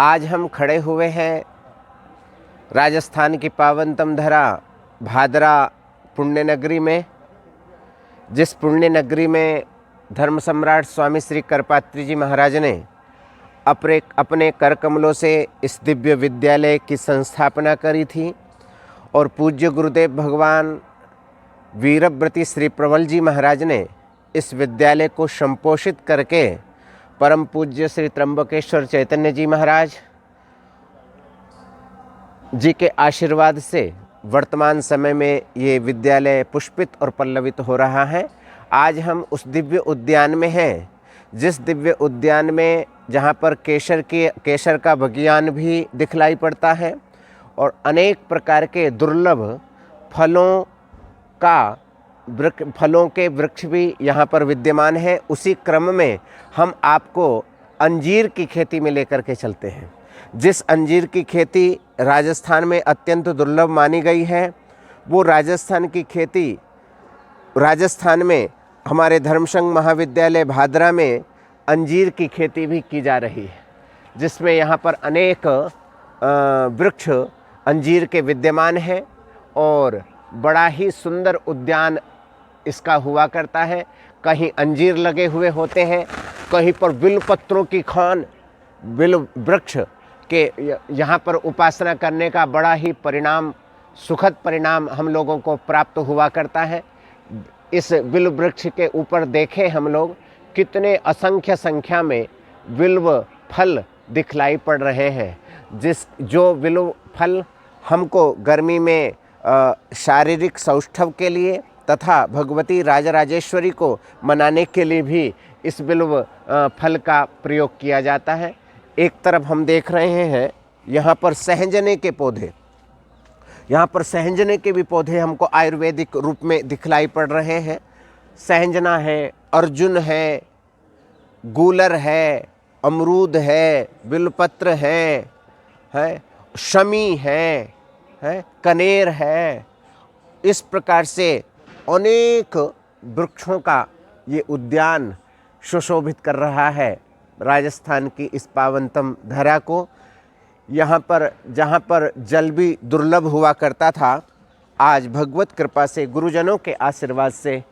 आज हम खड़े हुए हैं राजस्थान की पावनतम धरा भादरा पुण्य नगरी में, जिस पुण्य नगरी में धर्म सम्राट स्वामी श्री करपात्री जी महाराज ने अपने कर कमलों से इस दिव्य विद्यालय की संस्थापना करी थी और पूज्य गुरुदेव भगवान वीरव्रती श्री प्रबल जी महाराज ने इस विद्यालय को संपोषित करके परम पूज्य श्री त्र्यंबकेश्वर चैतन्य जी महाराज जी के आशीर्वाद से वर्तमान समय में ये विद्यालय पुष्पित और पल्लवित हो रहा है। आज हम उस दिव्य उद्यान में हैं, जिस दिव्य उद्यान में जहाँ पर केसर का बगियान भी दिखलाई पड़ता है और अनेक प्रकार के दुर्लभ फलों के वृक्ष भी यहाँ पर विद्यमान है। उसी क्रम में हम आपको अंजीर की खेती में लेकर के चलते हैं। जिस अंजीर की खेती राजस्थान में अत्यंत दुर्लभ मानी गई है, वो राजस्थान की खेती राजस्थान में हमारे धर्मसंघ महाविद्यालय भादरा में अंजीर की खेती भी की जा रही है, जिसमें यहाँ पर अनेक वृक्ष अंजीर के विद्यमान हैं और बड़ा ही सुंदर उद्यान इसका हुआ करता है। कहीं अंजीर लगे हुए होते हैं, कहीं पर बिल पत्रों की खान, बिल वृक्ष के यहाँ पर उपासना करने का बड़ा ही सुखद परिणाम हम लोगों को प्राप्त हुआ करता है। इस बिल्व वृक्ष के ऊपर देखें हम लोग कितने असंख्य संख्या में बिल्व फल दिखलाई पड़ रहे हैं, जो बिल्व फल हमको गर्मी में शारीरिक सौष्ठव के लिए तथा भगवती राजराजेश्वरी को मनाने के लिए भी इस बिल्व फल का प्रयोग किया जाता है। एक तरफ हम देख रहे हैं यहाँ पर सहजने के पौधे, यहाँ पर सहजने के भी पौधे हमको आयुर्वेदिक रूप में दिखलाई पड़ रहे हैं। सहजना है, अर्जुन है, गूलर है, अमरूद है, बिलपत्र है, शमी है, कनेर है। इस प्रकार से अनेक वृक्षों का ये उद्यान सुशोभित कर रहा है राजस्थान की इस पावनतम धरा को। यहाँ पर जहाँ पर जल भी दुर्लभ हुआ करता था, आज भगवत कृपा से गुरुजनों के आशीर्वाद से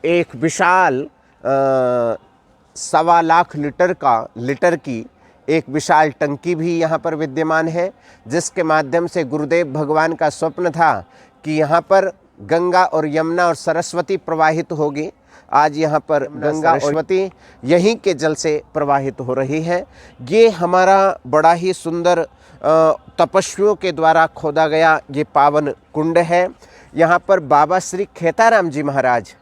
एक विशाल 1.25 लाख लीटर की एक विशाल टंकी भी यहाँ पर विद्यमान है, जिसके माध्यम से गुरुदेव भगवान का स्वप्न था कि यहाँ पर गंगा और यमुना और सरस्वती प्रवाहित होगी। आज यहाँ पर गंगा और सरस्वती यहीं के जल से प्रवाहित हो रही है। ये हमारा बड़ा ही सुंदर तपस्वियों के द्वारा खोदा गया ये पावन कुंड है। यहाँ पर बाबा श्री खेताराम जी महाराज,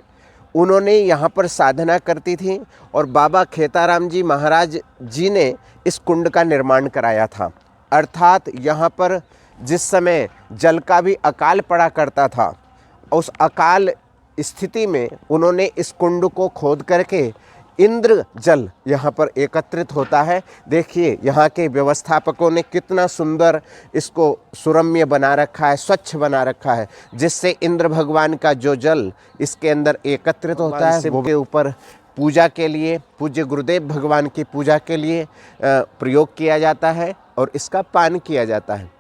उन्होंने यहाँ पर साधना करती थी और बाबा खेताराम जी महाराज जी ने इस कुंड का निर्माण कराया था। अर्थात यहाँ पर जिस समय जल का भी अकाल पड़ा करता था, उस अकाल स्थिति में उन्होंने इस कुंड को खोद करके इंद्र जल यहाँ पर एकत्रित होता है। देखिए यहाँ के व्यवस्थापकों ने कितना सुंदर इसको सुरम्य बना रखा है, स्वच्छ बना रखा है, जिससे इंद्र भगवान का जो जल इसके अंदर एकत्रित होता है वो के ऊपर पूजा के लिए, पूज्य गुरुदेव भगवान की पूजा के लिए प्रयोग किया जाता है और इसका पान किया जाता है।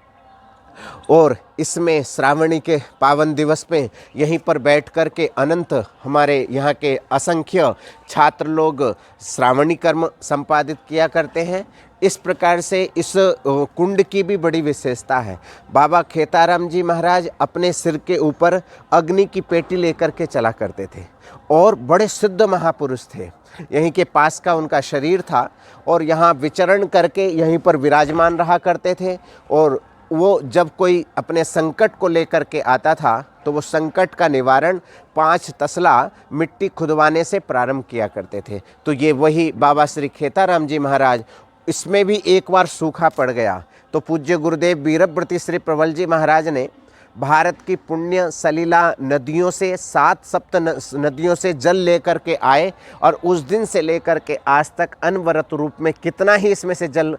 और इसमें श्रावणी के पावन दिवस पे यहीं पर बैठ कर के अनंत हमारे यहाँ के असंख्य छात्र लोग श्रावणी कर्म संपादित किया करते हैं। इस प्रकार से इस कुंड की भी बड़ी विशेषता है। बाबा खेताराम जी महाराज अपने सिर के ऊपर अग्नि की पेटी लेकर के चला करते थे और बड़े सिद्ध महापुरुष थे। यहीं के पास का उनका शरीर था और यहाँ विचरण करके यहीं पर विराजमान रहा करते थे। और वो जब कोई अपने संकट को लेकर के आता था तो वो संकट का निवारण 5 तसला मिट्टी खुदवाने से प्रारंभ किया करते थे। तो ये वही बाबा श्री खेताराम जी महाराज, इसमें भी एक बार सूखा पड़ गया तो पूज्य गुरुदेव वीरव्रती श्री प्रबल जी महाराज ने भारत की पुण्य सलीला नदियों से 7 सप्त नदियों से जल लेकर के आए और उस दिन से लेकर के आज तक अनवरत रूप में कितना ही इसमें से जल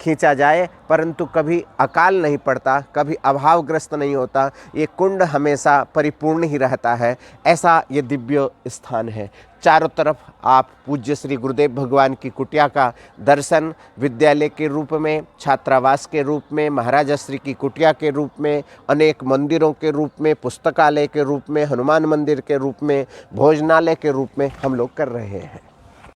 खींचा जाए परंतु कभी अकाल नहीं पड़ता, कभी अभावग्रस्त नहीं होता। ये कुंड हमेशा परिपूर्ण ही रहता है। ऐसा ये दिव्य स्थान है। चारों तरफ आप पूज्य श्री गुरुदेव भगवान की कुटिया का दर्शन विद्यालय के रूप में, छात्रावास के रूप में, महाराजा श्री की कुटिया के रूप में, अनेक मंदिरों के रूप में, पुस्तकालय के रूप में, हनुमान मंदिर के रूप में, भोजनालय के रूप में हम लोग कर रहे हैं।